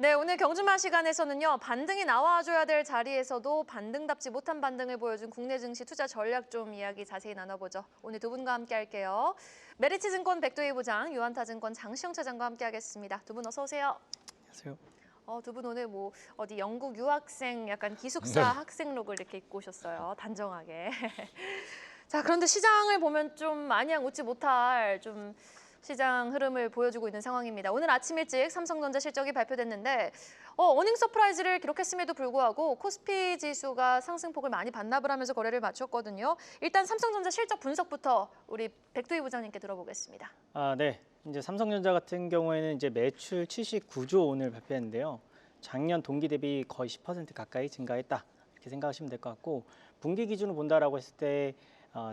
네, 오늘 경주마 시간에서는요. 반등이 나와줘야 될 자리에서도 반등답지 못한 반등을 보여준 국내 증시 투자 전략 좀 이야기 자세히 나눠보죠. 오늘 두 분과 함께 할게요. 메리츠증권 백도희 부장, 유한타증권 장시영 차장과 함께 하겠습니다. 두 분 어서 오세요. 안녕하세요. 두 분 오늘 뭐 어디 영국 유학생 약간 기숙사 학생룩을 이렇게 입고 오셨어요. 단정하게. 자, 그런데 시장을 보면 좀 마냥 웃지 못할 좀 시장 흐름을 보여주고 있는 상황입니다. 오늘 아침 일찍 삼성전자 실적이 발표됐는데 어닝 서프라이즈를 기록했음에도 불구하고 코스피 지수가 상승폭을 많이 반납을 하면서 거래를 마쳤거든요. 일단 삼성전자 실적 분석부터 우리 백도희 부장님께 들어보겠습니다. 네. 이제 삼성전자 같은 경우에는 이제 매출 79조 오늘 발표했는데요. 작년 동기 대비 거의 10% 가까이 증가했다. 이렇게 생각하시면 될 것 같고 분기 기준으로 본다라고 했을 때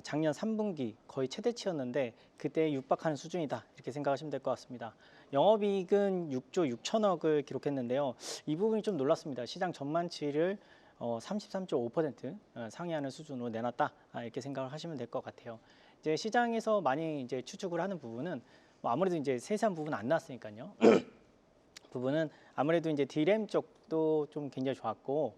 작년 3분기 거의 최대치였는데 그때 육박하는 수준이다. 이렇게 생각하시면 될 것 같습니다. 영업이익은 6조 6천억을 기록했는데요. 이 부분이 좀 놀랐습니다. 시장 전망치를 33.5% 상회하는 수준으로 내놨다. 이렇게 생각을 하시면 될 것 같아요. 이제 시장에서 많이 이제 추측을 하는 부분은 아무래도 이제 세세한 부분 안 나왔으니까요. 부분은 아무래도 이제 D램 쪽도 좀 굉장히 좋았고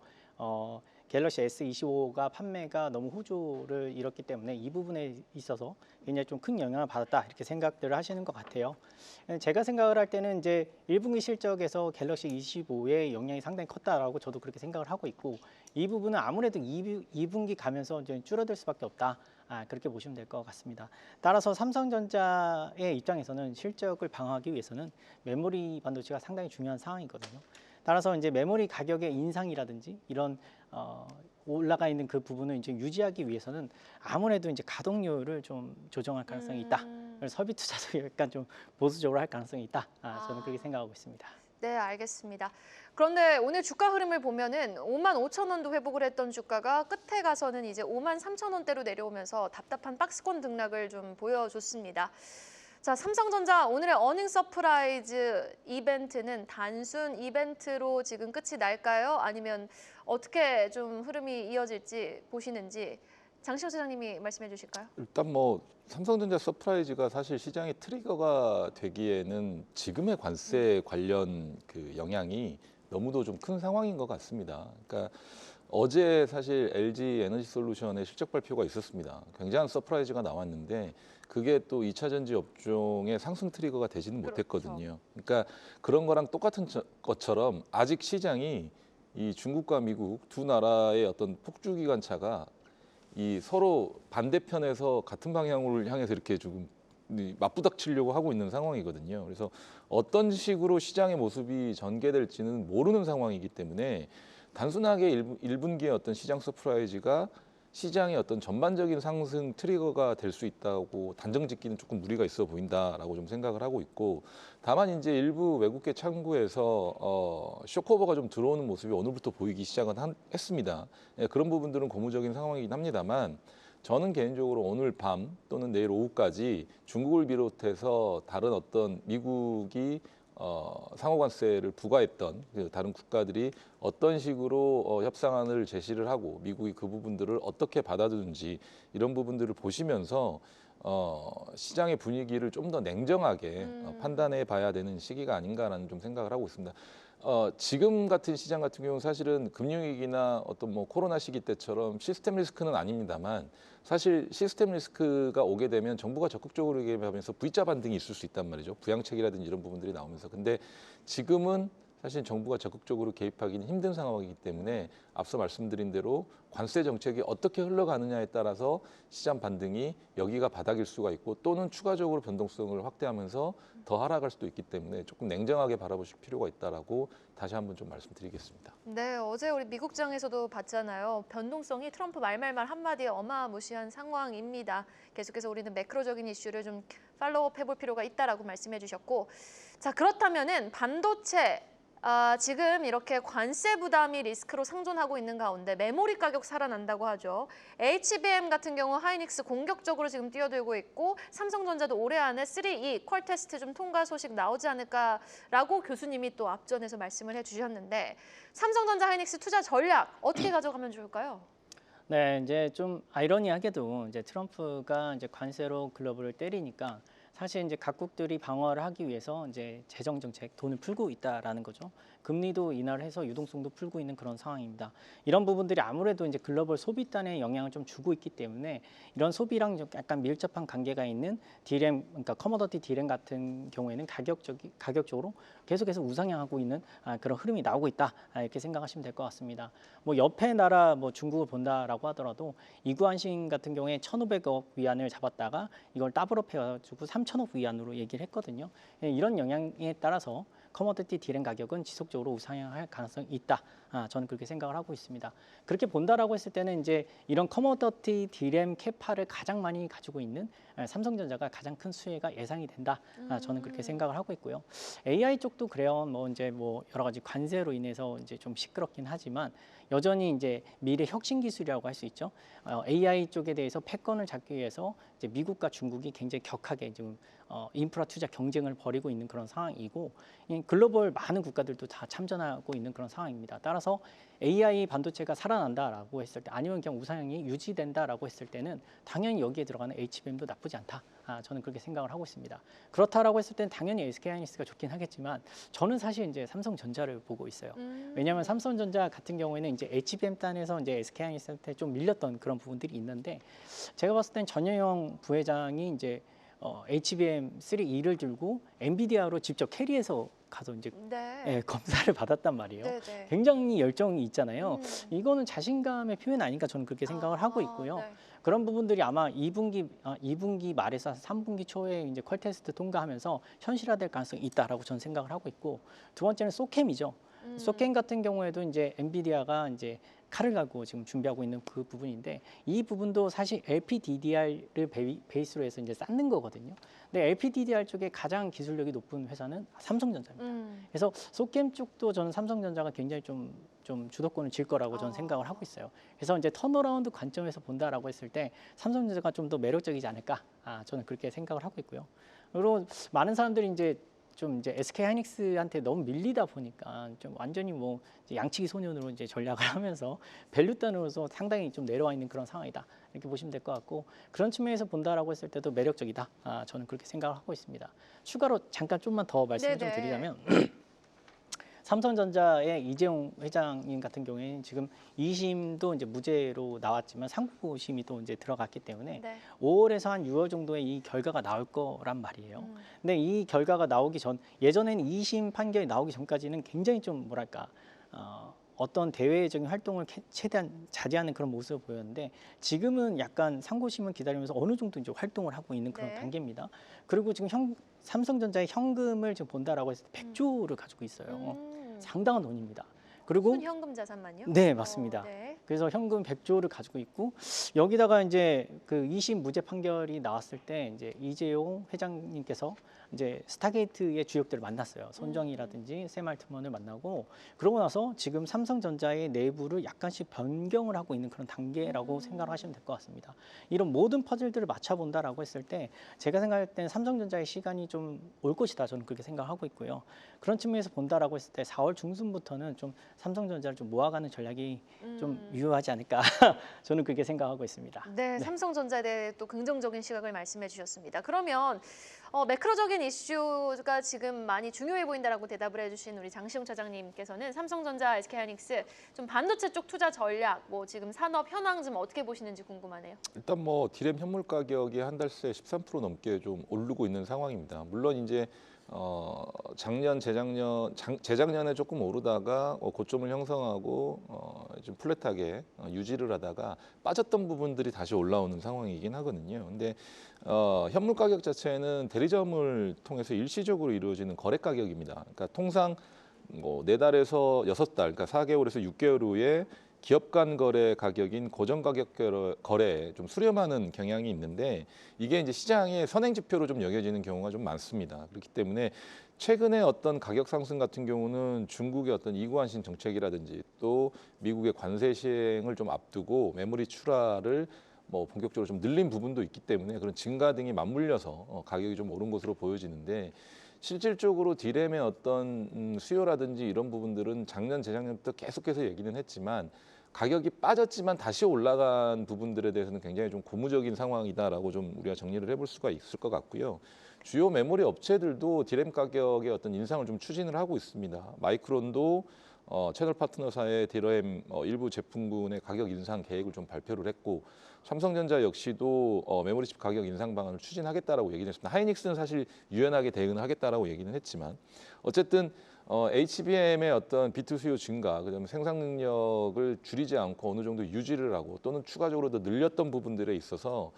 갤럭시 S25가 판매가 너무 호조를 이뤘기 때문에 이 부분에 있어서 굉장히 좀 큰 영향을 받았다 이렇게 생각들을 하시는 것 같아요. 제가 생각을 할 때는 이제 1분기 실적에서 갤럭시 25의 영향이 상당히 컸다라고 저도 그렇게 생각을 하고 있고 이 부분은 아무래도 2분기 가면서 이제 줄어들 수밖에 없다. 그렇게 보시면 될 것 같습니다. 따라서 삼성전자의 입장에서는 실적을 방어하기 위해서는 메모리 반도체가 상당히 중요한 상황이거든요. 따라서 이제 메모리 가격의 인상이라든지 이런 올라가 있는 그 부분을 이제 유지하기 위해서는 아무래도 이제 가동률을 좀 조정할 가능성이 있다. 그래서 설비 투자도 약간 좀 보수적으로 할 가능성이 있다. 저는 그렇게 생각하고 있습니다. 네, 알겠습니다. 그런데 오늘 주가 흐름을 보면은 5만 5천 원도 회복을 했던 주가가 끝에 가서는 이제 5만 3천 원대로 내려오면서 답답한 박스권 등락을 좀 보여줬습니다. 자, 삼성전자 오늘의 어닝 서프라이즈 이벤트는 단순 이벤트로 지금 끝이 날까요? 아니면 어떻게 좀 흐름이 이어질지 보시는지 장시호 사장님이 말씀해 주실까요? 일단 뭐 삼성전자 서프라이즈가 사실 시장의 트리거가 되기에는 지금의 관세 관련 그 영향이 너무도 좀 큰 상황인 것 같습니다. 그러니까 어제 사실 LG 에너지솔루션의 실적 발표가 있었습니다. 굉장한 서프라이즈가 나왔는데 그게 또 2차 전지 업종의 상승 트리거가 되지는 못했거든요. 그러니까 그런 거랑 똑같은 것처럼 아직 시장이 이 중국과 미국 두 나라의 어떤 폭주 기관차가 이 서로 반대편에서 같은 방향을 향해서 이렇게 조금 맞부닥치려고 하고 있는 상황이거든요. 그래서 어떤 식으로 시장의 모습이 전개될지는 모르는 상황이기 때문에 단순하게 1분기의 어떤 시장 서프라이즈가 시장의 어떤 전반적인 상승 트리거가 될 수 있다고 단정 짓기는 조금 무리가 있어 보인다라고 좀 생각을 하고 있고, 다만 이제 일부 외국계 창구에서 쇼크오버가 좀 들어오는 모습이 오늘부터 보이기 시작은 했습니다. 그런 부분들은 고무적인 상황이긴 합니다만 저는 개인적으로 오늘 밤 또는 내일 오후까지 중국을 비롯해서 다른 어떤 미국이 상호관세를 부과했던 그 다른 국가들이 어떤 식으로 협상안을 제시를 하고 미국이 그 부분들을 어떻게 받아들는지 이런 부분들을 보시면서 시장의 분위기를 좀 더 냉정하게 판단해 봐야 되는 시기가 아닌가라는 좀 생각을 하고 있습니다. 지금 같은 시장 같은 경우는 사실은 금융위기나 어떤 뭐 코로나 시기 때처럼 시스템 리스크는 아닙니다만 사실 시스템 리스크가 오게 되면 정부가 적극적으로 개입하면서 V자 반등이 있을 수 있단 말이죠. 부양책이라든지 이런 부분들이 나오면서. 근데 지금은 사실 정부가 적극적으로 개입하기는 힘든 상황이기 때문에 앞서 말씀드린 대로 관세 정책이 어떻게 흘러가느냐에 따라서 시장 반등이 여기가 바닥일 수가 있고 또는 추가적으로 변동성을 확대하면서 더 하락할 수도 있기 때문에 조금 냉정하게 바라보실 필요가 있다라고 다시 한번 좀 말씀드리겠습니다. 네, 어제 우리 미국장에서도 봤잖아요. 변동성이 트럼프 말말말 한마디에 어마무시한 상황입니다. 계속해서 우리는 매크로적인 이슈를 좀 팔로우업 해볼 필요가 있다라고 말씀해 주셨고, 자, 그렇다면은 반도체 지금 이렇게 관세 부담이 리스크로 상존하고 있는 가운데 메모리 가격 살아난다고 하죠. HBM 같은 경우 하이닉스 공격적으로 지금 뛰어들고 있고 삼성전자도 올해 안에 3E 퀄 테스트 좀 통과 소식 나오지 않을까라고 교수님이 또 앞전에서 말씀을 해주셨는데 삼성전자 하이닉스 투자 전략 어떻게 가져가면 좋을까요? 네, 이제 좀 아이러니하게도 이제 트럼프가 이제 관세로 글로벌을 때리니까 사실 이제 각국들이 방어를 하기 위해서 이제 재정 정책 돈을 풀고 있다라는 거죠. 금리도 인하를 해서 유동성도 풀고 있는 그런 상황입니다. 이런 부분들이 아무래도 이제 글로벌 소비단에 영향을 좀 주고 있기 때문에 이런 소비랑 좀 약간 밀접한 관계가 있는 디램, 그러니까 커머더티 디램 같은 경우에는 가격적으로 계속해서 우상향하고 있는 그런 흐름이 나오고 있다, 이렇게 생각하시면 될 것 같습니다. 뭐 옆에 나라 뭐 중국을 본다라고 하더라도 이구안신 같은 경우에 1,500억 위안을 잡았다가 이걸 더블업 해가지고 3,000억 위안으로 얘기를 했거든요. 이런 영향에 따라서 커머디티 디램 가격은 지속적으로 우상향할 가능성이 있다. 저는 그렇게 생각을 하고 있습니다. 그렇게 본다라고 했을 때는 이제 이런 커머디티 디램 캐파를 가장 많이 가지고 있는 삼성전자가 가장 큰 수혜가 예상이 된다. 저는 그렇게 생각을 하고 있고요. AI 쪽도 그래요. 뭐 이제 뭐 여러 가지 관세로 인해서 이제 좀 시끄럽긴 하지만 여전히 이제 미래 혁신 기술이라고 할 수 있죠. AI 쪽에 대해서 패권을 잡기 위해서 이제 미국과 중국이 굉장히 격하게 지금 인프라 투자 경쟁을 벌이고 있는 그런 상황이고 이 글로벌 많은 국가들도 다 참전하고 있는 그런 상황입니다. 따라서 AI 반도체가 살아난다라고 했을 때 아니면 그냥 우상향이 유지된다라고 했을 때는 당연히 여기에 들어가는 HBM도 나쁘지 않다. 저는 그렇게 생각을 하고 있습니다. 그렇다라고 했을 때는 당연히 SK하이닉스가 좋긴 하겠지만 저는 사실 이제 삼성전자를 보고 있어요. 왜냐하면 삼성전자 같은 경우에는 이제 HBM 단에서 이제 SK하이닉스한테 좀 밀렸던 그런 부분들이 있는데 제가 봤을 땐 전여영 부회장이 이제 HBM3E를 들고 엔비디아로 직접 캐리해서 가서 이제 네. 검사를 받았단 말이에요. 네. 굉장히 열정이 있잖아요. 이거는 자신감의 표현 아닌가 저는 그렇게 생각을 하고 있고요. 네. 그런 부분들이 아마 2분기 말에서 3분기 초에 이제 퀄 테스트 통과하면서 현실화될 가능성이 있다라고 저는 생각을 하고 있고 두 번째는 소캠이죠. 소캠 같은 경우에도 이제 엔비디아가 이제 칼을 갈고 지금 준비하고 있는 그 부분인데 이 부분도 사실 LPDDR을 베이스로 해서 이제 쌓는 거거든요. 근데 LPDDR 쪽에 가장 기술력이 높은 회사는 삼성전자입니다. 그래서 소캠 쪽도 저는 삼성전자가 굉장히 좀 주도권을 질 거라고 저는 생각을 하고 있어요. 그래서 이제 턴어라운드 관점에서 본다라고 했을 때 삼성전자가 좀 더 매력적이지 않을까? 저는 그렇게 생각을 하고 있고요. 그리고 많은 사람들이 이제 SK 하이닉스한테 너무 밀리다 보니까 좀 완전히 뭐 이제 양치기 소년으로 이제 전략을 하면서 밸류단으로서 상당히 좀 내려와 있는 그런 상황이다. 이렇게 보시면 될 것 같고 그런 측면에서 본다라고 했을 때도 매력적이다. 저는 그렇게 생각을 하고 있습니다. 추가로 잠깐 좀만 더 말씀을 좀 드리자면 삼성전자의 이재용 회장님 같은 경우에는 지금 2심도 이제 무죄로 나왔지만 상고심이 또 이제 들어갔기 때문에 5월에서 한 6월 정도에 이 결과가 나올 거란 말이에요. 근데 이 결과가 나오기 전 예전에는 2심 판결이 나오기 전까지는 굉장히 좀 뭐랄까 어떤 대외적인 활동을 최대한 자제하는 그런 모습을 보였는데 지금은 약간 상고심을 기다리면서 어느 정도 이제 활동을 하고 있는 그런 단계입니다. 그리고 지금 삼성전자의 현금을 지금 본다라고 했을 때 100조를 가지고 있어요. 상당한 돈입니다. 그리고 순현금 자산만요? 네, 맞습니다. 네. 그래서 현금 100조를 가지고 있고 여기다가 이제 그 2심 무죄 판결이 나왔을 때 이제 이재용 회장님께서 이제 스타게이트의 주역들을 만났어요. 손정희라든지 샘 알트먼을 만나고 그러고 나서 지금 삼성전자의 내부를 약간씩 변경을 하고 있는 그런 단계라고 생각을 하시면 될 것 같습니다. 이런 모든 퍼즐들을 맞춰본다라고 했을 때 제가 생각할 때는 삼성전자의 시간이 좀 올 것이다. 저는 그렇게 생각하고 있고요. 그런 측면에서 본다라고 했을 때 4월 중순부터는 좀 삼성전자를 좀 모아가는 전략이 좀 유효하지 않을까 저는 그렇게 생각하고 있습니다. 네, 삼성전자에 대해 또 긍정적인 시각을 말씀해 주셨습니다. 그러면 매크로적인 이슈가 지금 많이 중요해 보인다라고 대답을 해주신 우리 장시용 차장님께서는 삼성전자, SK하이닉스 좀 반도체 쪽 투자 전략, 뭐 지금 산업 현황 좀 어떻게 보시는지 궁금하네요. 일단 뭐 디램 현물 가격이 한 달 새 13% 넘게 좀 오르고 있는 상황입니다. 물론 이제 재작년에 조금 오르다가 고점을 형성하고 좀 플랫하게 유지를 하다가 빠졌던 부분들이 다시 올라오는 상황이긴 하거든요. 근데 현물 가격 자체는 대리점을 통해서 일시적으로 이루어지는 거래 가격입니다. 그러니까 통상 뭐 4달에서 6달, 그러니까 4개월에서 6개월 후에 기업 간 거래 가격인 고정 가격 거래에 좀 수렴하는 경향이 있는데 이게 이제 시장의 선행 지표로 좀 여겨지는 경우가 좀 많습니다. 그렇기 때문에 최근에 어떤 가격 상승 같은 경우는 중국의 어떤 이구안신 정책이라든지 또 미국의 관세 시행을 좀 앞두고 메모리 출하를 뭐 본격적으로 좀 늘린 부분도 있기 때문에 그런 증가 등이 맞물려서 가격이 좀 오른 것으로 보여지는데 실질적으로 디램의 어떤 수요라든지 이런 부분들은 작년, 재작년부터 계속해서 얘기는 했지만 가격이 빠졌지만 다시 올라간 부분들에 대해서는 굉장히 좀 고무적인 상황이다라고 좀 우리가 정리를 해볼 수가 있을 것 같고요. 주요 메모리 업체들도 디램 가격의 어떤 인상을 좀 추진을 하고 있습니다. 마이크론도 채널 파트너사의 디램 일부 제품군의 가격 인상 계획을 좀 발표를 했고, 삼성전자 역시도 메모리 칩 가격 인상 방안을 추진하겠다라고 얘기를 했습니다. 하이닉스는 사실 유연하게 대응을 하겠다라고 얘기는 했지만, 어쨌든 HBM의 어떤 비트 수요 증가, 그다음에 생산 능력을 줄이지 않고 어느 정도 유지를 하고 또는 추가적으로 더 늘렸던 부분들에 있어서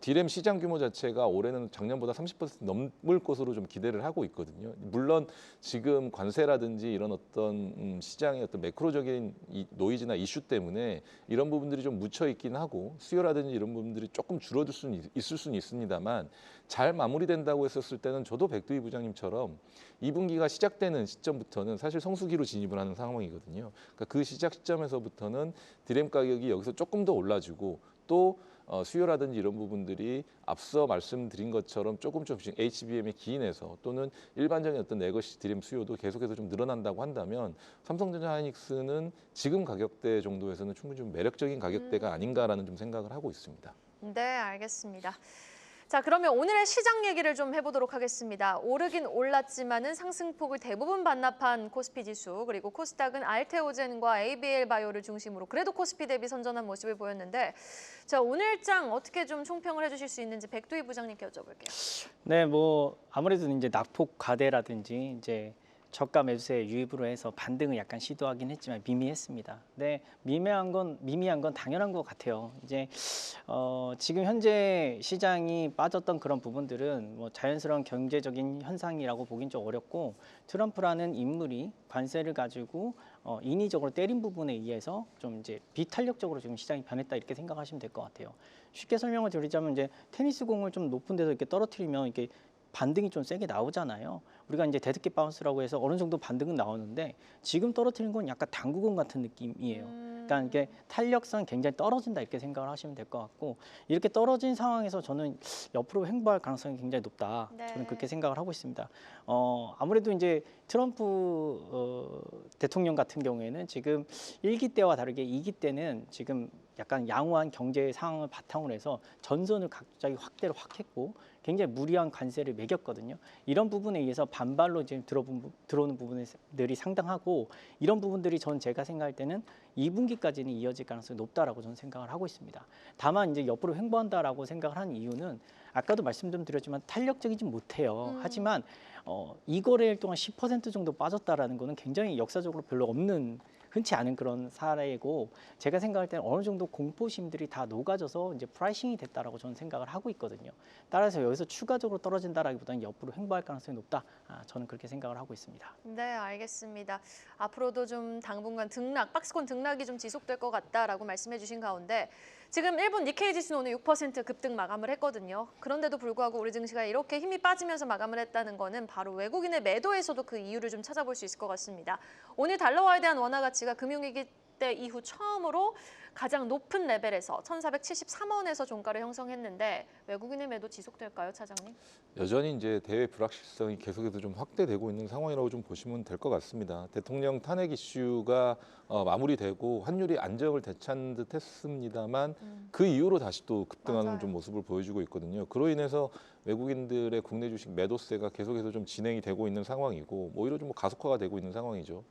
디램 시장 규모 자체가 올해는 작년보다 30% 넘을 것으로 좀 기대를 하고 있거든요. 물론 지금 관세라든지 이런 어떤 시장의 어떤 매크로적인 노이즈나 이슈 때문에 이런 부분들이 좀 묻혀 있긴 하고 수요라든지 이런 부분들이 조금 줄어들 수는 있을 수는 있습니다만, 잘 마무리된다고 했었을 때는 저도 백두희 부장님처럼 2분기가 시작되는 시점부터는 사실 성수기로 진입을 하는 상황이거든요. 그러니까 그 시작 시점에서부터는 디램 가격이 여기서 조금 더 올라지고 또 수요라든지 이런 부분들이 앞서 말씀드린 것처럼 조금씩 HBM의 기인해서 또는 일반적인 어떤 레거시 디램 수요도 계속해서 좀 늘어난다고 한다면 삼성전자 하이닉스는 지금 가격대 정도에서는 충분히 좀 매력적인 가격대가 아닌가라는 좀 생각을 하고 있습니다. 네, 알겠습니다. 자, 그러면 오늘의 시장 얘기를 좀 해보도록 하겠습니다. 오르긴 올랐지만은 상승폭을 대부분 반납한 코스피 지수, 그리고 코스닥은 알테오젠과 ABL 바이오를 중심으로 그래도 코스피 대비 선전한 모습을 보였는데, 자, 오늘장 어떻게 좀 총평을 해주실 수 있는지 백두희 부장님께 여쭤볼게요. 네, 뭐 아무래도 이제 낙폭 과대라든지 이제 저가 매수세 유입으로 해서 반등을 약간 시도하긴 했지만 미미했습니다. 네, 미미한 건 당연한 것 같아요. 이제 지금 현재 시장이 빠졌던 그런 부분들은 뭐 자연스러운 경제적인 현상이라고 보긴 좀 어렵고, 트럼프라는 인물이 관세를 가지고 인위적으로 때린 부분에 의해서 좀 이제 비탄력적으로 지금 시장이 변했다, 이렇게 생각하시면 될 것 같아요. 쉽게 설명을 드리자면 이제 테니스 공을 좀 높은 데서 이렇게 떨어뜨리면 이렇게 반등이 좀 세게 나오잖아요. 우리가 이제 데드캣 바운스라고 해서 어느 정도 반등은 나오는데, 지금 떨어뜨리는 건 약간 당구공 같은 느낌이에요. 그러니까 이게 탄력성 굉장히 떨어진다, 이렇게 생각을 하시면 될 것 같고, 이렇게 떨어진 상황에서 저는 옆으로 횡보할 가능성이 굉장히 높다. 네. 저는 그렇게 생각을 하고 있습니다. 아무래도 이제 트럼프 대통령 같은 경우에는 지금 1기 때와 다르게 2기 때는 지금 약간 양호한 경제 상황을 바탕으로 해서 전선을 갑자기 확대를 확 했고 굉장히 무리한 관세를 매겼거든요. 이런 부분에 의해서 반발로 지금 들어오는 부분들이 상당하고, 이런 부분들이 제가 생각할 때는 2분기까지는 이어질 가능성이 높다라고 저는 생각을 하고 있습니다. 다만 이제 옆으로 횡보한다라고 생각을 한 이유는 아까도 말씀 좀 드렸지만 탄력적이지 못해요. 하지만 이 거래일 동안 10% 정도 빠졌다라는 거는 굉장히 역사적으로 별로 없는, 흔치 않은 그런 사례고, 제가 생각할 때는 어느 정도 공포심들이 다 녹아져서 이제 프라이싱이 됐다라고 저는 생각을 하고 있거든요. 따라서 여기서 추가적으로 떨어진다라기보다는 옆으로 횡보할 가능성이 높다. 저는 그렇게 생각을 하고 있습니다. 네, 알겠습니다. 앞으로도 좀 당분간 박스권 등락이 좀 지속될 것 같다라고 말씀해 주신 가운데, 지금 일본 니케이 지수는 오늘 6% 급등 마감을 했거든요. 그런데도 불구하고 우리 증시가 이렇게 힘이 빠지면서 마감을 했다는 거는 바로 외국인의 매도에서도 그 이유를 좀 찾아볼 수 있을 것 같습니다. 오늘 달러화에 대한 원화 가치가 금융위기 때 이후 처음으로 가장 높은 레벨에서 1,473원에서 종가를 형성했는데, 외국인의 매도 지속될까요, 차장님? 여전히 이제 대외 불확실성이 계속해서 좀 확대되고 있는 상황이라고 좀 보시면 될 것 같습니다. 대통령 탄핵 이슈가 마무리되고 환율이 안정을 되찾은 듯 했습니다만 그 이후로 다시 또 급등하는 맞아요. 좀 모습을 보여주고 있거든요. 그로 인해서 외국인들의 국내 주식 매도세가 계속해서 좀 진행이 되고 있는 상황이고, 오히려 좀 가속화가 되고 있는 상황이죠.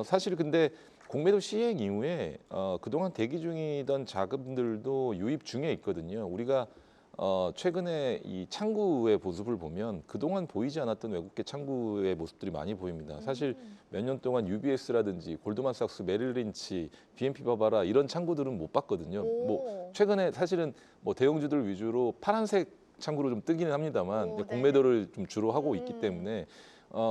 사실 근데 공매도 시행 이후에 그동안 대기 중이던 자금들도 유입 중에 있거든요. 우리가 최근에 이 창구의 모습을 보면 그동안 보이지 않았던 외국계 창구의 모습들이 많이 보입니다. 사실 몇 년 동안 UBS라든지 골드만삭스, 메릴린치, BNP 바바라 이런 창구들은 못 봤거든요. 뭐 최근에 사실은 뭐 대형주들 위주로 파란색 창구로 좀 뜨기는 합니다만 이제 공매도를 좀 주로 하고 있기 때문에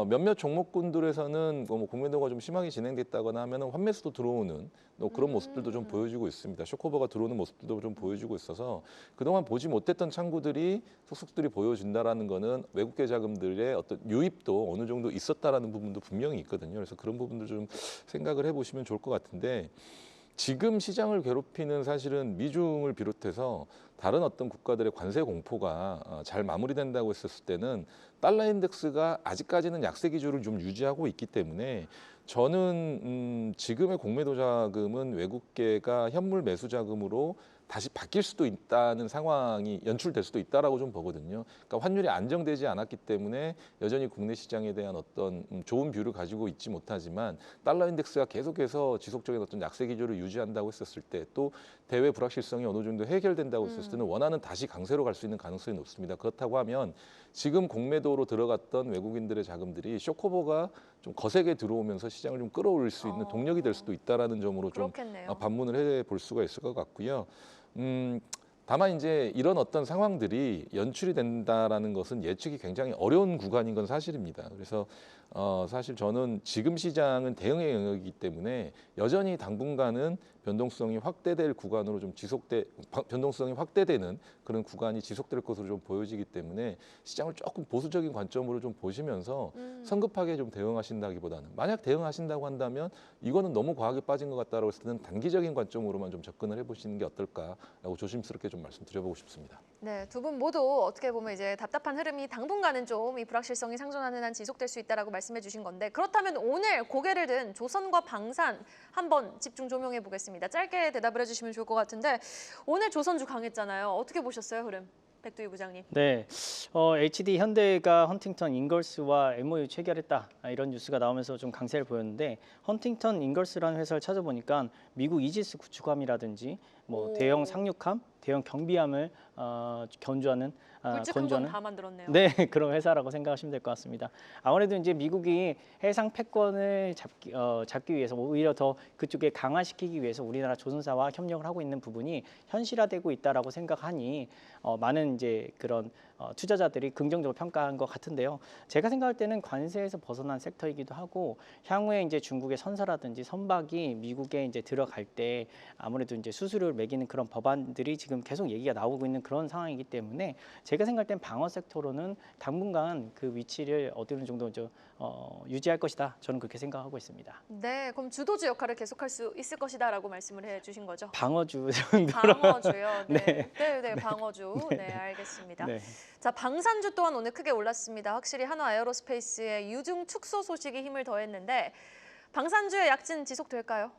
몇몇 종목군들에서는 뭐 공매도가 좀 심하게 진행됐다거나 하면 환매수도 들어오는 그런 모습들도 좀 보여주고 있습니다. 쇼커버가 들어오는 모습들도 좀 보여주고 있어서 그동안 보지 못했던 창구들이 속속들이 보여준다라는 거는 외국계 자금들의 어떤 유입도 어느 정도 있었다라는 부분도 분명히 있거든요. 그래서 그런 부분들 좀 생각을 해보시면 좋을 것 같은데, 지금 시장을 괴롭히는 사실은 미중을 비롯해서 다른 어떤 국가들의 관세 공포가 잘 마무리된다고 했었을 때는 달러 인덱스가 아직까지는 약세 기조를 좀 유지하고 있기 때문에 저는 지금의 공매도 자금은 외국계가 현물 매수 자금으로 다시 바뀔 수도 있다는 상황이 연출될 수도 있다라고 좀 보거든요. 그러니까 환율이 안정되지 않았기 때문에 여전히 국내 시장에 대한 어떤 좋은 뷰를 가지고 있지 못하지만 달러 인덱스가 계속해서 지속적인 어떤 약세 기조를 유지한다고 했었을 때 또 대외 불확실성이 어느 정도 해결된다고 했었을 때는 원화는 다시 강세로 갈 수 있는 가능성이 높습니다. 그렇다고 하면 지금 공매도로 들어갔던 외국인들의 자금들이 쇼커버가 좀 거세게 들어오면서 시장을 좀 끌어올릴 수 있는 동력이 될 수도 있다라는 점으로 좀 그렇겠네요. 반문을 해볼 수가 있을 것 같고요. 다만 이제 이런 어떤 상황들이 연출이 된다라는 것은 예측이 굉장히 어려운 구간인 건 사실입니다. 그래서 사실 저는 지금 시장은 대응의 영역이기 때문에 여전히 당분간은 변동성이 확대될 구간으로 좀 변동성이 확대되는 그런 구간이 지속될 것으로 좀 보여지기 때문에 시장을 조금 보수적인 관점으로 좀 보시면서 성급하게 좀 대응하신다기보다는 만약 대응하신다고 한다면 이거는 너무 과하게 빠진 것 같다라고 했을 때는 단기적인 관점으로만 좀 접근을 해보시는 게 어떨까라고 조심스럽게 좀 말씀드려보고 싶습니다. 네, 두 분 모두 어떻게 보면 이제 답답한 흐름이 당분간은 좀 이 불확실성이 상존하는 한 지속될 수 있다라고 말씀해 주신 건데 그렇다면 오늘 고개를 든 조선과 방산 한번 집중 조명해 보겠습니다. 짧게 대답을 해주시면 좋을 것 같은데 오늘 조선주 강했잖아요. 어떻게 보셨어요, 흐름? 백두희 부장님. 네, HD 현대가 헌팅턴 인걸스와 MOU 체결했다 이런 뉴스가 나오면서 좀 강세를 보였는데 헌팅턴 인걸스라는 회사를 찾아보니까 미국 이지스 구축함이라든지 뭐 대형 상륙함, 대형 경비함을 건조하는 굵직한 건 다 만들었네요. 네, 그런 회사라고 생각하시면 될 것 같습니다. 아무래도 이제 미국이 해상 패권을 잡기 위해서 오히려 더 그쪽에 강화시키기 위해서 우리나라 조선사와 협력을 하고 있는 부분이 현실화되고 있다라고 생각하니 많은 이제 그런 투자자들이 긍정적으로 평가한 것 같은데요. 제가 생각할 때는 관세에서 벗어난 섹터이기도 하고 향후에 이제 중국의 선사라든지 선박이 미국에 이제 들어갈 때 아무래도 이제 수수료를 매기는 그런 법안들이 지금 계속 얘기가 나오고 있는 그런 상황이기 때문에 제가 생각할 땐 방어 섹터로는 당분간 그 위치를 어느 정도 유지할 것이다. 저는 그렇게 생각하고 있습니다. 네, 그럼 주도주 역할을 계속할 수 있을 것이다라고 말씀을 해주신 거죠. 방어주 정도로. 방어주요. 네, 네. 네, 방어주. 네, 알겠습니다. 네. 자, 방산주 또한 오늘 크게 올랐습니다. 확실히 한화 에어로스페이스의 유중 축소 소식이 힘을 더했는데 방산주의 약진 지속될까요?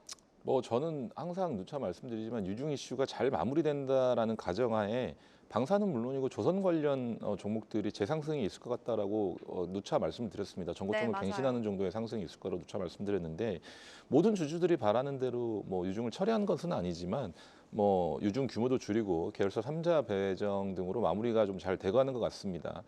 뭐 저는 항상 누차 말씀드리지만 유중 이슈가 잘 마무리된다라는 가정하에 방사는 물론이고 조선 관련 종목들이 재상승이 있을 것 같다라고 누차 말씀드렸습니다. 전고점을 맞아요. 갱신하는 정도의 상승이 있을 거라고 누차 말씀드렸는데 모든 주주들이 바라는 대로 뭐 유중을 처리한 것은 아니지만 뭐 유중 규모도 줄이고 계열사 3자 배정 등으로 마무리가 좀 잘 돼가는 것 같습니다.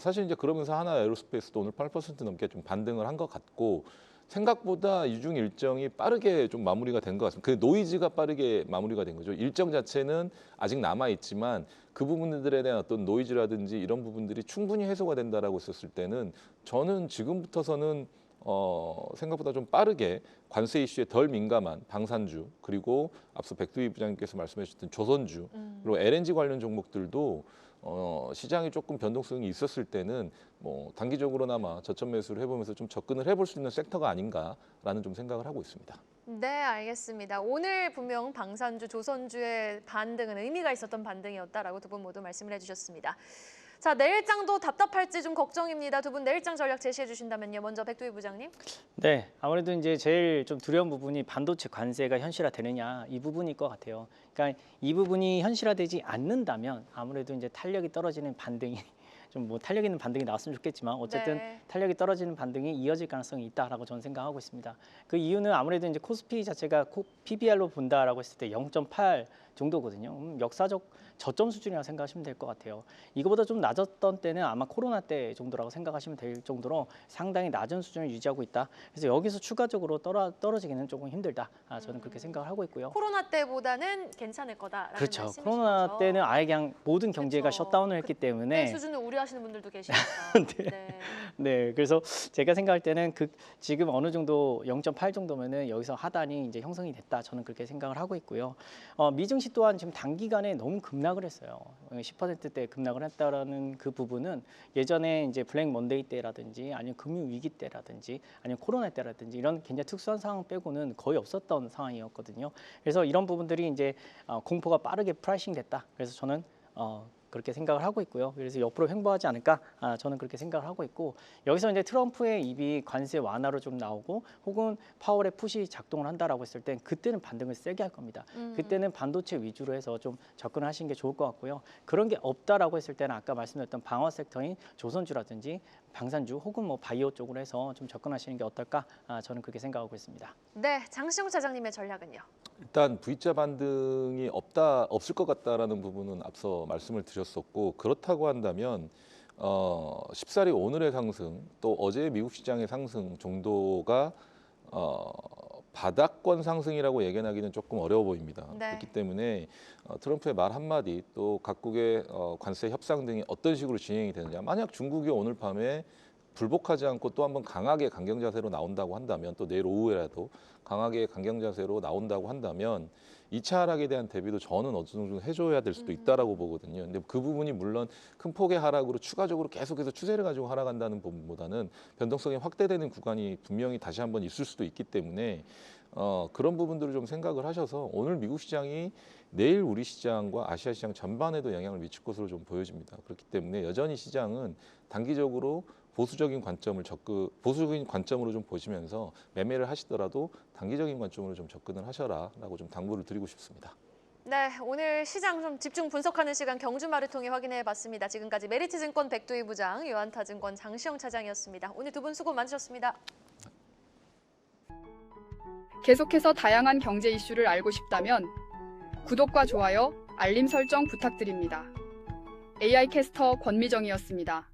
사실 이제 그러면서 하나 에어로스페이스도 오늘 8% 넘게 좀 반등을 한 것 같고 생각보다 유중 일정이 빠르게 좀 마무리가 된 것 같습니다. 그 노이즈가 빠르게 마무리가 된 거죠. 일정 자체는 아직 남아 있지만 그 부분들에 대한 어떤 노이즈라든지 이런 부분들이 충분히 해소가 된다라고 했었을 때는 저는 지금부터서는 생각보다 좀 빠르게 관세 이슈에 덜 민감한 방산주 그리고 앞서 백두희 부장님께서 말씀해 주셨던 조선주 그리고 LNG 관련 종목들도 시장이 조금 변동성이 있었을 때는 뭐 단기적으로나마 저점 매수를 해보면서 좀 접근을 해볼 수 있는 섹터가 아닌가라는 좀 생각을 하고 있습니다. 네, 알겠습니다. 오늘 분명 방산주, 조선주의 반등은 의미가 있었던 반등이었다라고 두 분 모두 말씀을 해주셨습니다. 자, 내일장도 답답할지 좀 걱정입니다. 두 분 내일장 전략 제시해 주신다면요. 먼저 백두희 부장님. 네, 아무래도 이제 제일 좀 두려운 부분이 반도체 관세가 현실화되느냐 이 부분일 것 같아요. 그러니까 이 부분이 현실화되지 않는다면 아무래도 이제 탄력이 떨어지는 반등이 좀 뭐 탄력 있는 반등이 나왔으면 좋겠지만 어쨌든 네. 탄력이 떨어지는 반등이 이어질 가능성이 있다라고 저는 생각하고 있습니다. 그 이유는 아무래도 이제 코스피 자체가 PBR로 본다라고 했을 때 0.8 정도거든요. 역사적 저점 수준이라고 생각하시면 될 것 같아요. 이거보다 좀 낮았던 때는 아마 코로나 때 정도라고 생각하시면 될 정도로 상당히 낮은 수준을 유지하고 있다. 그래서 여기서 추가적으로 떨어지기는 조금 힘들다. 저는 그렇게 생각을 하고 있고요. 코로나 때보다는 괜찮을 거다라는 그렇죠. 말씀이신 코로나 거죠? 때는 아예 그냥 모든 경제가 그렇죠. 셧다운을 했기 그때 때문에 수준을 우려하시는 분들도 계시니까. 네. 네, 그래서 제가 생각할 때는 지금 어느 정도 0.8 정도면은 여기서 하단이 이제 형성이 됐다. 저는 그렇게 생각을 하고 있고요. 미증시 또한 지금 단기간에 너무 급락을 했어요. 10%대 급락을 했다라는 그 부분은 예전에 이제 블랙 먼데이 때라든지 아니면 금융 위기 때라든지 아니면 코로나 때라든지 이런 굉장히 특수한 상황 빼고는 거의 없었던 상황이었거든요. 그래서 이런 부분들이 이제 공포가 빠르게 프라이싱 됐다. 그래서 저는 그렇게 생각을 하고 있고요. 그래서 옆으로 횡보하지 않을까 저는 그렇게 생각을 하고 있고 여기서 이제 트럼프의 입이 관세 완화로 좀 나오고 혹은 파월의 푸시 작동을 한다라고 했을 땐 그때는 반등을 세게 할 겁니다. 그때는 반도체 위주로 해서 좀 접근을 하시는 게 좋을 것 같고요. 그런 게 없다라고 했을 때는 아까 말씀드렸던 방어 섹터인 조선주라든지 방산주 혹은 뭐 바이오 쪽으로 해서 좀 접근하시는 게 어떨까 저는 그렇게 생각하고 있습니다. 네, 장시용 차장님의 전략은요? 일단 V자 반등이 없을 것 같다라는 부분은 앞서 말씀을 드렸었고 그렇다고 한다면 14일 오늘의 상승 또 어제의 미국 시장의 상승 정도가 바닥권 상승이라고 예견하기는 조금 어려워 보입니다. 네. 그렇기 때문에 트럼프의 말 한마디 또 각국의 관세 협상 등이 어떤 식으로 진행이 되느냐. 만약 중국이 오늘 밤에 불복하지 않고 또 한번 강하게 강경 자세로 나온다고 한다면 또 내일 오후에라도 강하게 강경 자세로 나온다고 한다면 2차 하락에 대한 대비도 저는 어느 정도 해줘야 될 수도 있다라고 보거든요. 근데 그 부분이 물론 큰 폭의 하락으로 추가적으로 계속해서 추세를 가지고 하락한다는 부분보다는 변동성이 확대되는 구간이 분명히 다시 한번 있을 수도 있기 때문에 그런 부분들을 좀 생각을 하셔서 오늘 미국 시장이 내일 우리 시장과 아시아 시장 전반에도 영향을 미칠 것으로 좀 보여집니다. 그렇기 때문에 여전히 시장은 단기적으로 보수적인 관점으로 좀 보시면서 매매를 하시더라도 단기적인 관점으로 좀 접근을 하셔라라고 좀 당부를 드리고 싶습니다. 네, 오늘 시장 좀 집중 분석하는 시간 경주말을 통해 확인해봤습니다. 지금까지 메리츠증권 백두희 부장, 유한타증권 장시영 차장이었습니다. 오늘 두 분 수고 많으셨습니다. 계속해서 다양한 경제 이슈를 알고 싶다면 구독과 좋아요, 알림 설정 부탁드립니다. AI 캐스터 권미정이었습니다.